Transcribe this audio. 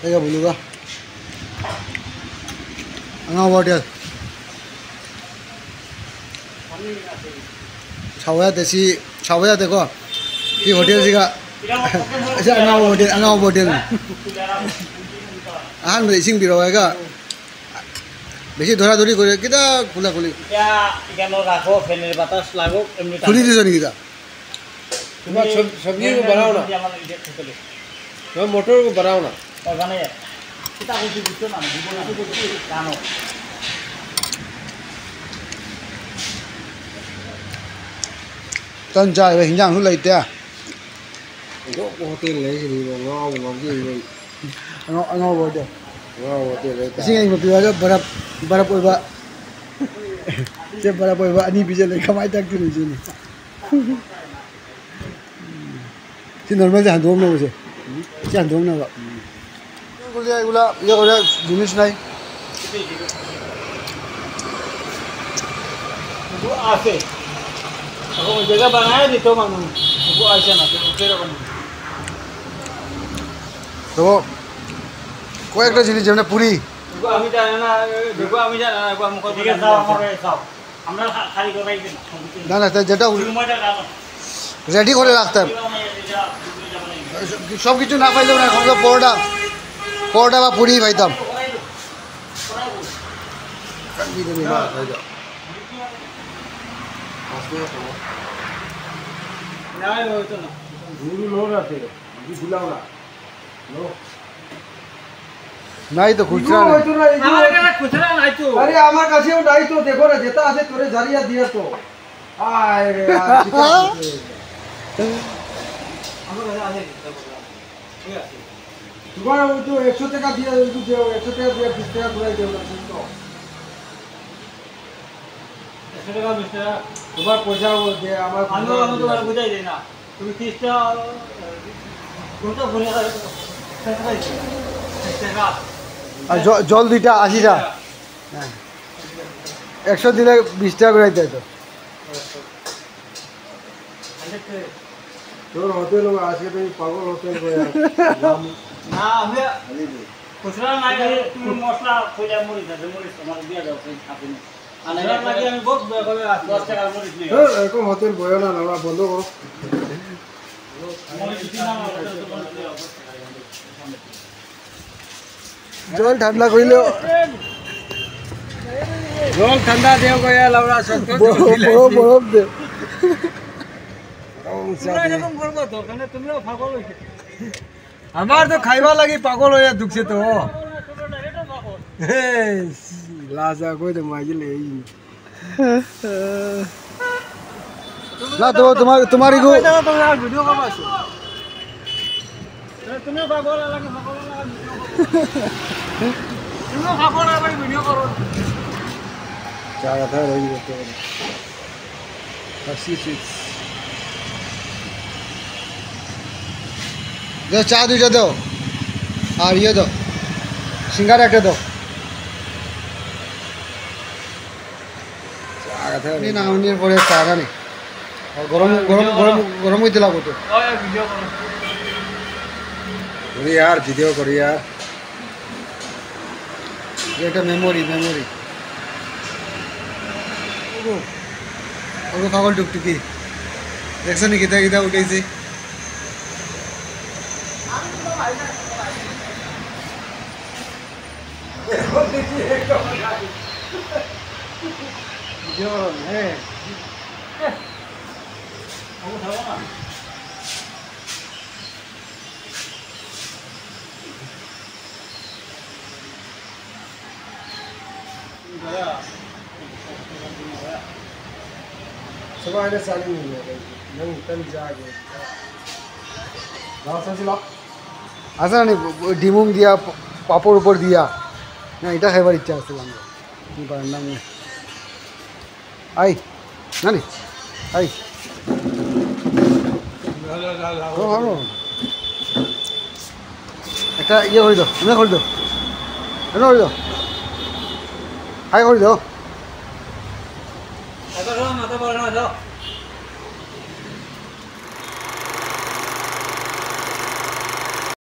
Ega buluga. Angau hotel. Chawaya deko. Ki hotel siga. Asa angau hotel. Ahan racing biro ega. বেশি ধরাধরি করে কিটা খোলাখুলি কেন রাখো ফ্যানের বাতাস লাগুক এমনি খুলি দিছ নাকি তা তোমার সবজি বানাও না তোমার মোটর বানাও না বানাই কিটা কিছু বুঝছো না জীবন জানো tân trai về hình dạng lúc lấy tia gỗ hotel lấy gì mà ngon gì ngon rồi đấy ngon hotel lấy xin anh một điều đó barap oi ba che barap oi ba ani bija le khamai tak tu ni ni si normal je handom na bose si handom na ba gulia igula ye gore জিনিস নাই वो आसे अब वो जगह बनाया दी तो मानो वो ऐसा ना तो तेरा बनो তো কয়েকটা জিনিস যেমন পুরি देखो আমি জানা না দেখো আমি জানা না মুখ দিকে যাও আমারে যাও আমরা খালি করাই দিন না না যেটা রেডি করে রাখতাম সব কিছু না পাইলেও না এখন পরোটা বা পুরি পাইতাম নাই তো খুচরা নাই তো আরে আমার কাছেও নাই তো দেখো না যেটা আছে তোরে জারিয়া দিয়া তো আয় রে আমার কাছে আছে ঠিক আছে তোমার ওই তো 100 টাকা দিয়া একটু দেও 100 টাকা দিয়া 20 টাকা ঘুরাই দেও না তো 100 টাকা 20 টাকা তোমার পয়সাও দে আমার আমি তোমার বুঝাই দেই না তুমি 30 টাকা কোনটা ঘুরে টাকা আর জল দুইটা 80 টাকা হ্যাঁ 100 দিলে 20 টাকা ঘুরাই দেয় তো তোর হোটেল আজকে তুমি পাগল হোটেল করে না আমি খুচরা নাই তুমি মশলা খোঁজা মরি যাবে মরি তোমার দিয়া দাও আপনি আর এর লাগে আমি বহুত ভাবে 10 টাকা মরি নিই এরকম হোটেল বয় না আমরা বন্ধ করো জল ঠান্ডা কইলো জল ঠান্ডা দেও গয়া লাউরা সত্য বরফ দে এরকম করবো তো কেন তুমিও পাগল হইছে আমার তো খাইবা লাগি পাগল হইয়া দুখছে তো লাজা কই দে মাইলে এই না তো তোমার ইগো তোমার ভিডিও করবাছো তুমিও পাগল লাগে তুমিও পাগল লাগে ভিডিও করো চা কথা রই করতে পারে दो चा दुटा दो और ये दो सिंगार एक दो नहीं ना उन्हें पड़े चारा नहीं और गरम गरम गरम गरम ही दिला बोलते करी यार वीडियो करी यार ये तो मेमोरी और पागल टुकटुकी देखो नहीं कितना कितना उठे से सुबह ने साली नहीं है नंग तन जागे लाओ सच लाओ आसा नहीं डिमुम दिया पापड़ ऊपर दिया ना इटा खाइबार इच्छा আছে আমি পারলাম না আই না নি আই ভালো একটা ইয়ে করে দাও এমনি করে দাও এমনি করে দাও হাই করে দাও মাথা বড় না দাও